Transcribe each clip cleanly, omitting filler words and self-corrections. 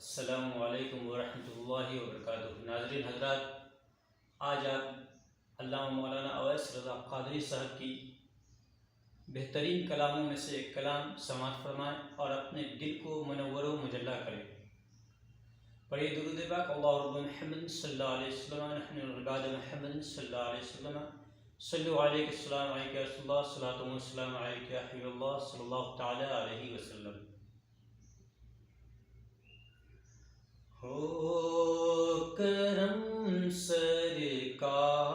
السلام علیکم ورحمۃ اللہ وبرکاتہ۔ ناظرین حضرات، آج آپ علامہ مولانا اویس رضا قادری صاحب کی بہترین کلاموں میں سے ایک کلام سماعت فرمائیں اور اپنے دل کو منور و مجلہ کریں۔ پڑھیے درود پاک۔ اللہ رب محمد صلی اللہ علیہ وسلم، نحن العباد محمد صلی اللہ علیہ وسلم، صلو علیک السلام علیک رسول اللہ، صلاۃ و السلام علیک یا حبیب اللہ صلی اللہ تعالی علیہ وسلم۔ ہو کرم سرکار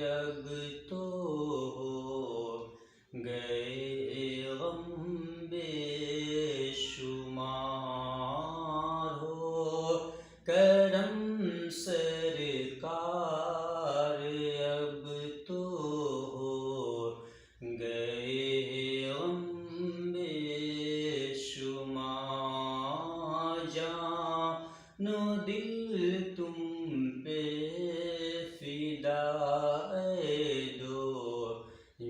اب تو ہو گئے غم بے شمار، ہو کرم سرکار اب تو ہو گئے غم بے شمار، جانو دل تم پہ فدا اے دو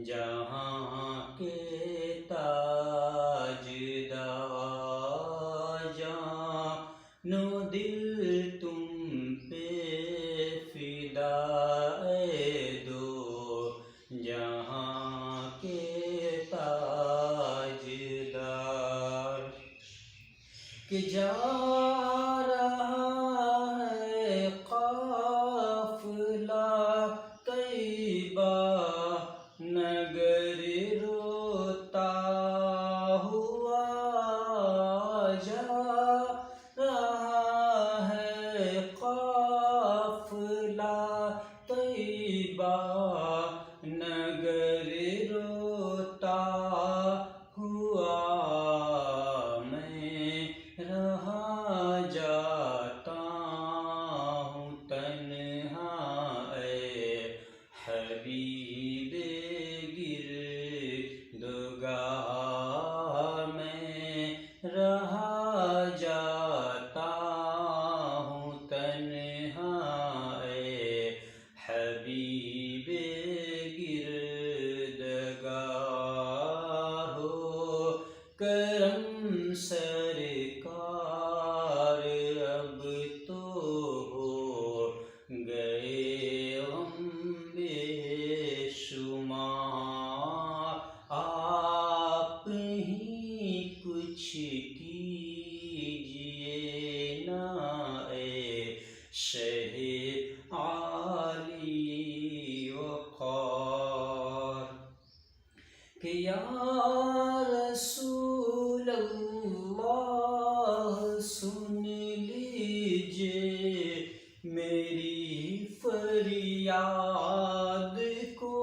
جہاں کے تاجدار، جانو دل تم پہ فدا اے دو جہاں کے تاجدار، کہ جا رہا ہے قافلہ طیبہ نگر روتا ہوا، جا رہا ہے قافلہ طیبہ نگر روتا ہوا، میں رہا جاتا ہوں تنہا اے حبیب گردگار، میں رہا جاتا ہوں تنہا اے حبیب گردگار، ہو کرم سرکار اب تو ہو گئے غم بے شمار، آپ ہی کچھ کیجئے نا اے شہ عالی وقار، کہ یا رسول اللہ سن لیجئے میری فریاد کو،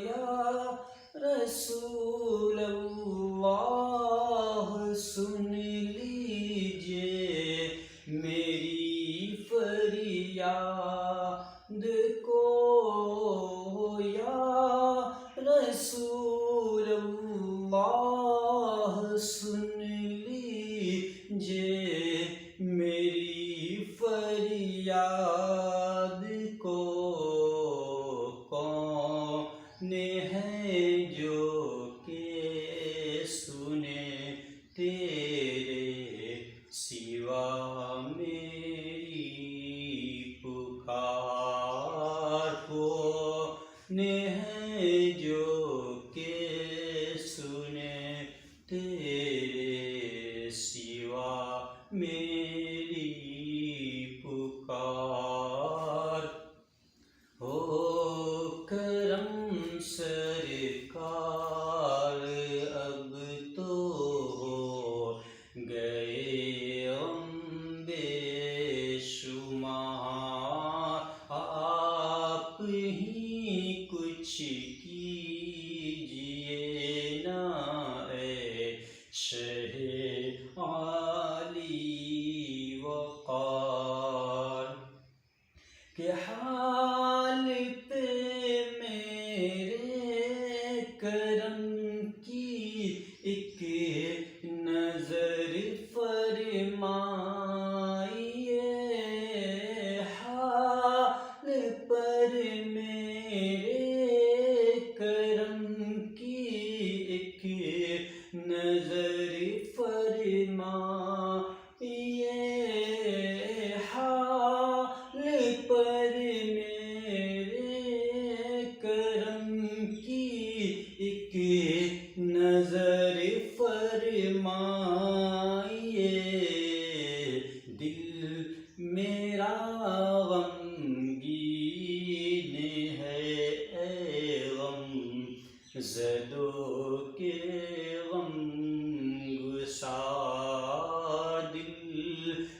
یا رسول اللہ سن لیجئے میری فریاد کو، یا رسول اللہ سن لیجئے میری فریاد کو، کون ہے جو کہ سنے تیرے سوا میری پکار، کون ہے جو کہ سنے تیرے سوا میری پکار، ہو کرم سرکار اب تو ہو گئے غم بے شمار، آپ ہی کچھ کیجئے نا اے شہ عالی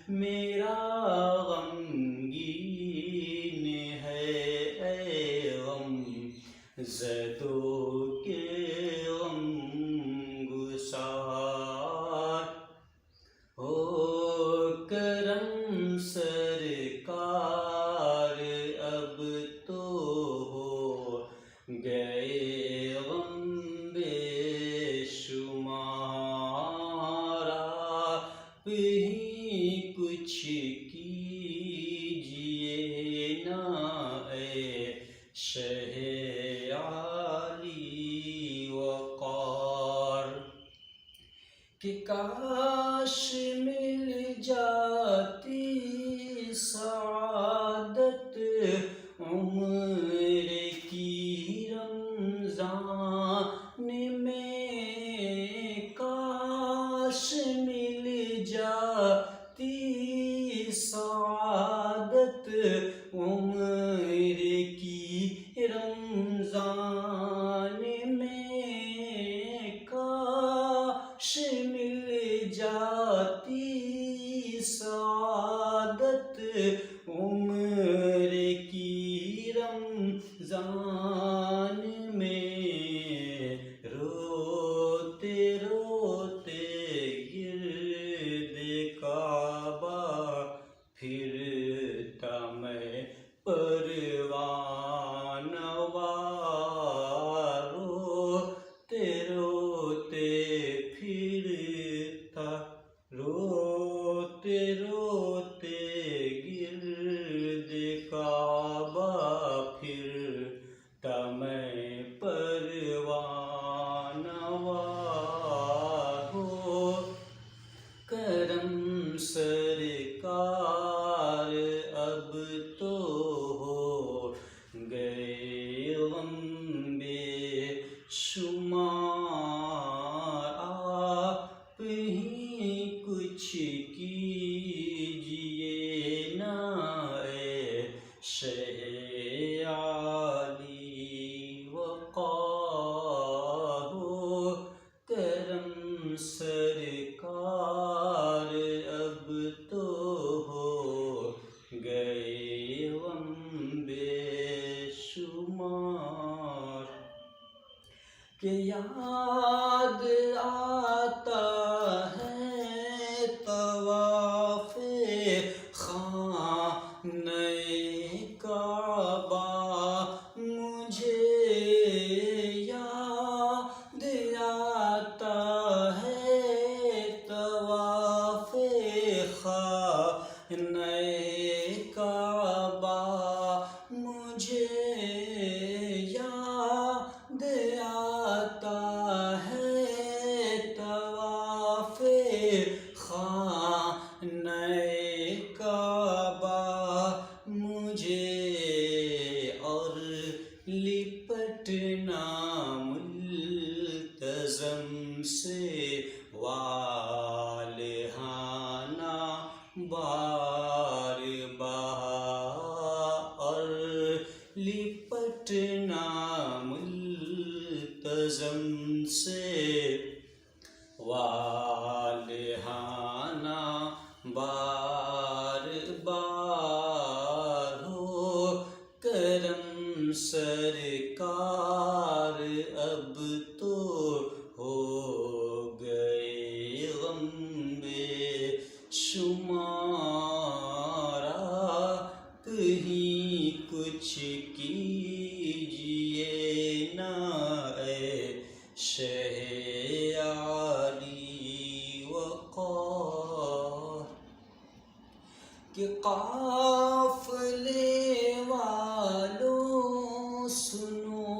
میرا غمگین ہے اے غم زدوں کے غم گسار ہو کرم سرکار اب تو ہو گئے غم بے شمار آپ ہی کچھ کیجئے نا اے شہ عالی وقار کہ کاش مل جاتی سعادت عمر کی رمضان میں، کاش مل جاتی سعادت عمر کی رمضان میں، کاش مل جاتی سعادت عمر کی رمضان میں، روتے روتے گرد کعبہ پھرتا میں پروانہ وار، روتے روتے پھرتا، روتے روتے گرد کعبہ پھرتا میں پروانہ وار، ہو کرم سرکار اب تو ہو گئے غم بے شمار، آپ ہی کچھ کیجئے نا اے شہ عالی وقار، ہو کرم سرکار اب تو ہو گئے غم بے شمار، کہ یاد آتا ہے طواف خانہ کعبہ، مجھے یاد آتا ہے طواف خانہ کعبہ، مجھے یاد آتا ہے طواف خانہ کعبہ، مجھے اور لپٹنا ملتزم سے والہانہ بار بار، اور لپٹنا ملتزم سے والہانہ بار بار، ہو کرم سرکار اب تو ہو گئے غم بے شمار، آپ ہی کچھ کیجئے نا اے شہ عالی وقار، کہ قافلے والوں سنو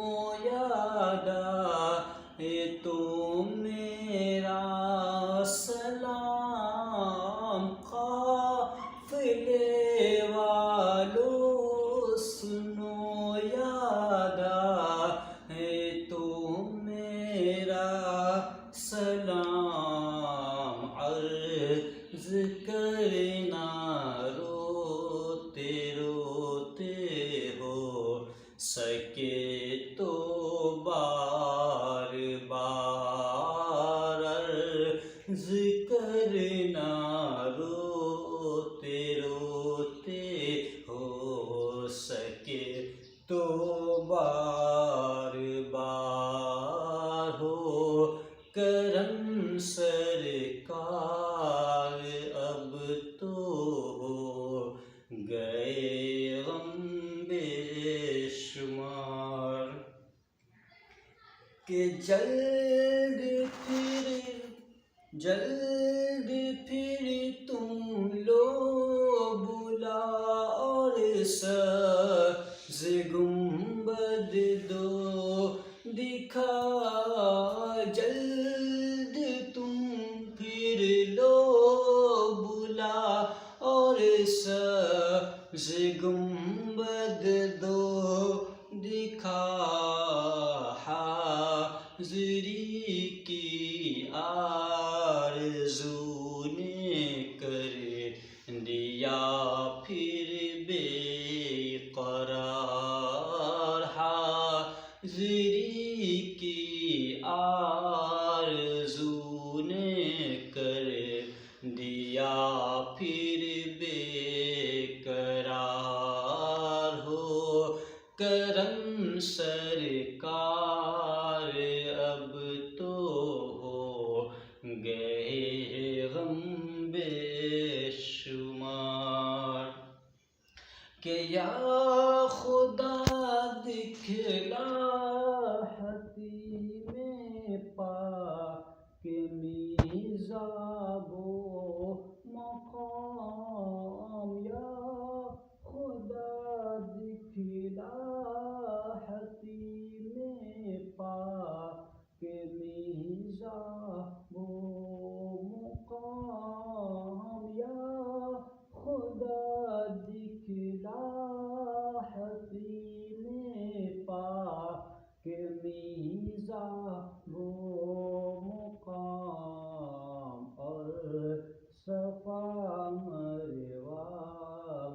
یاد آئے تو میرا سلام، قافلے والوں سنو یاد آئے تو میرا سلام، عرض کرنا روتے روتے ہو سکے تو بار بار، عرض کرنا روتے روتے روتے ہو سکے تو بار بار ہو کرم سرکار، اب تو ہو گئے غم بے شمار کہ جلد پھر تم لو بلا اور سبز گنبد دو دکھا، جلد تم پھر لو بلا اور سبز گنبد دو دکھا، حاضری کی آرزو نے کر دیا پھر بے قرار، حاضری کی آرزو نے کر دیا پھر بے قرار ہو کرم سرکار، اب تو ہو گئے غم بے شمار کہ یا خدا دکھلا حتیم پاک میزاب و مقام، یا خدا دکھلا حتیم پاک میزاب و مقام، یا خدا دکھلا حتیم پاک میزاب و مقام، اور صفا مروہ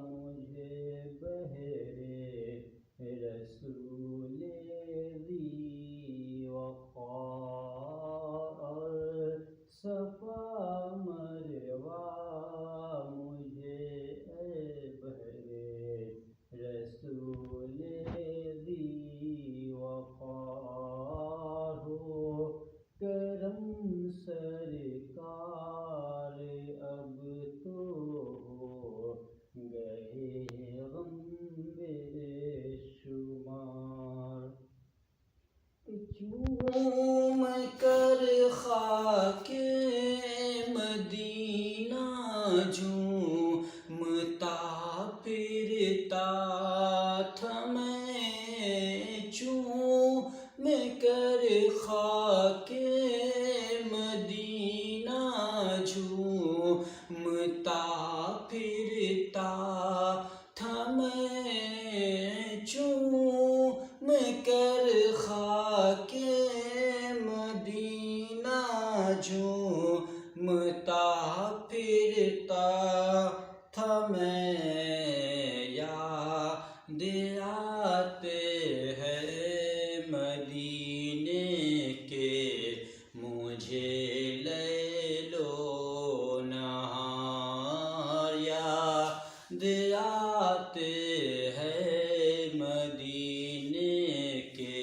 مجھے بہرے رسول ذی وقار، اور صفا مروہ مجھے بہرے رسول ذی وقار ہو کرم سرکار، اب تو ہو گئے غم بے شمار چوم کر خاک مدینہ جھومتا پھرتا تھا میں، چوم کر خاک مدینہ جھومتا پھرتا تھا میں، چوم کر خاک مدینہ جھومتا پھرتا تھا میں، یاد آتے ہیں مدینے کے مجھے لیل و نہار، یاد آتے ہیں مدینے کے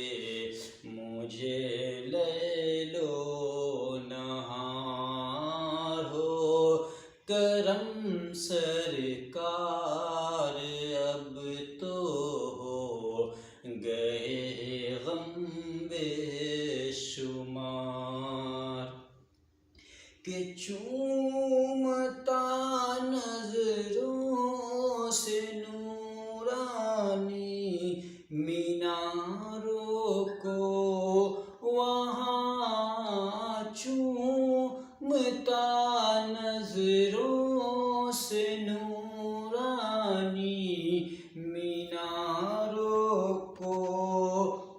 مجھے لیل و نہار ہو کرم سرکار، اب تو ہو گئے غم بے شمار کہ چومتا نظروں سے نورانی میناروں کو وہاں، چومتا نظروں سے نورانی میناروں کو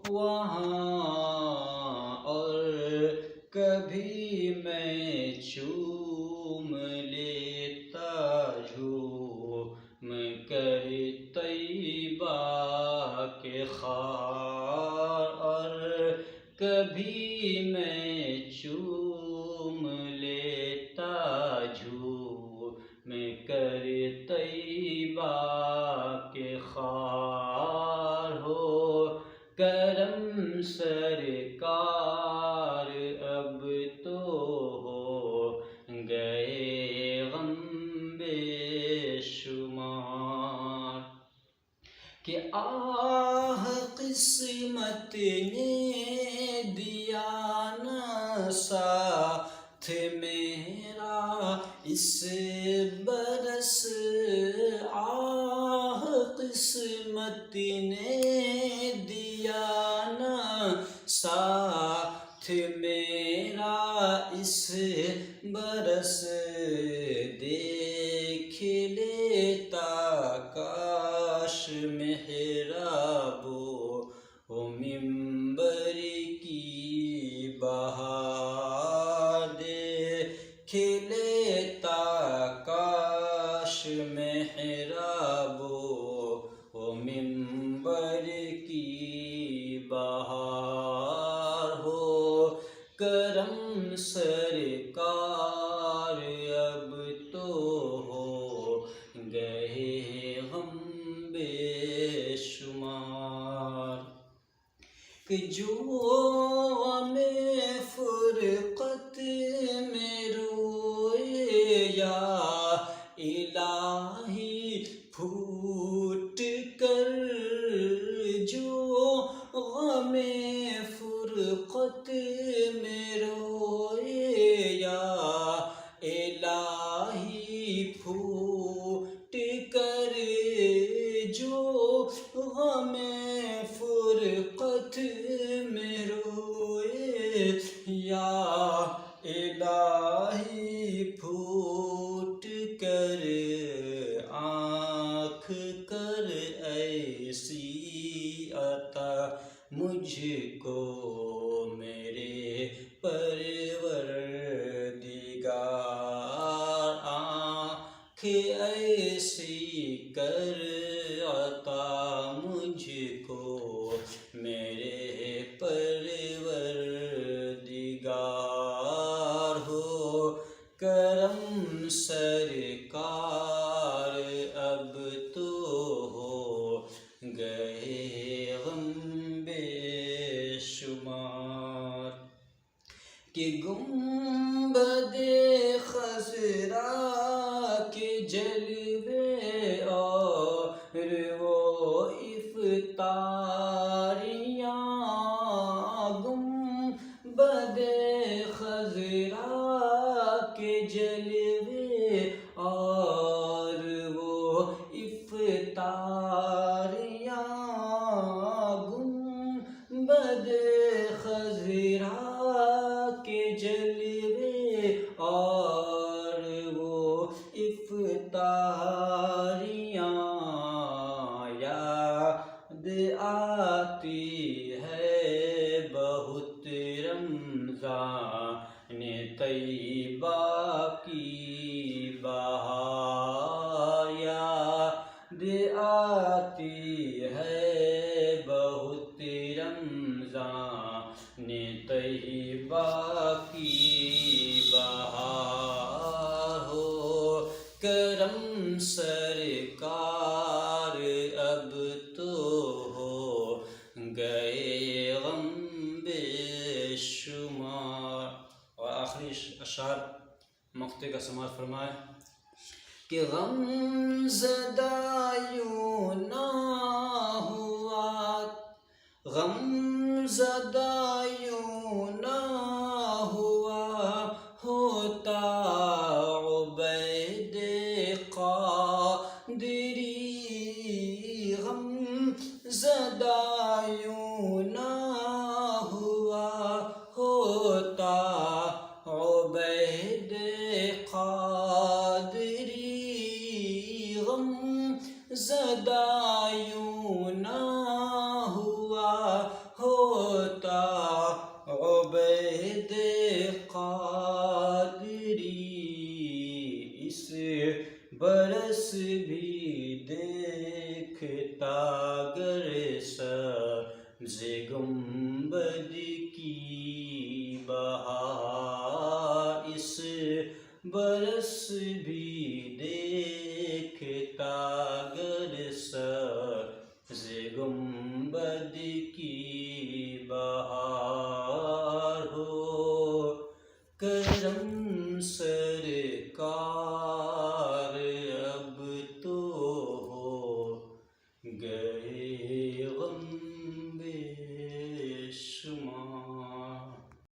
وہاں، اور کبھی میں چوم لیتا جھوم کر طیبہ کے خار، اور کبھی میں چوم لیتا جھوم کر کہ آہ قسمت نے دیا نہ ساتھ میرا اس برس، آہ قسمت نے دیا نہ ساتھ میرا اس برس، دیکھ لیتا کاش محراب و منبر کی بہار، دیکھ لیتا کاش محراب و منبر کی بہار ہو کرم سرکار اب تو ہو گئے غم بے شمار، کہ جو غم فرقت میں روئے یا الہی پھوٹ کر، جو غم فرقت میں روئے یا الہی پھوٹ کر، جو غم فرقت میں روئے یا الہی پھوٹ کر، آنکھ کر ایسی عطا مجھ کو میرے پروردگار، آنکھ ایسی کر عطا مجھ کو میرے پروردگار ہو کرم سرکار اب تو ہو گئے غم بے شمار، کہ گنبد خضرا کے جلوے اور وہ افطاریاں، گنبد خضرا کے جلوے اور وہ افطاریاں، گنبد خضرا کے جلوے اور وہ افطاریاں، یاد آتی ہے بہت رمضان طیبہ کی بہار، یاد آتی ہے بہت رمضان طیبہ کی بہار ہو کرم سرکار اب تو ہو گئے غم بے شمار۔ اور آخری اشعار مقطع کا سماعت فرمائے کہ غم زدہ یوں نہ ہوا، غم زدہ یوں نہ ہوا ہوتا عبید قادری، غم زدہ یوں نہ ہوا ہوتا عبید قادری، غم زدہ یوں نہ ہوا ہوتا عبید قادری، اس برس بھی دیکھتا گر سبز گنبد کی بہار، اس برس بھی دیکھتا گر سبز گنبد کی بہار ہو کرم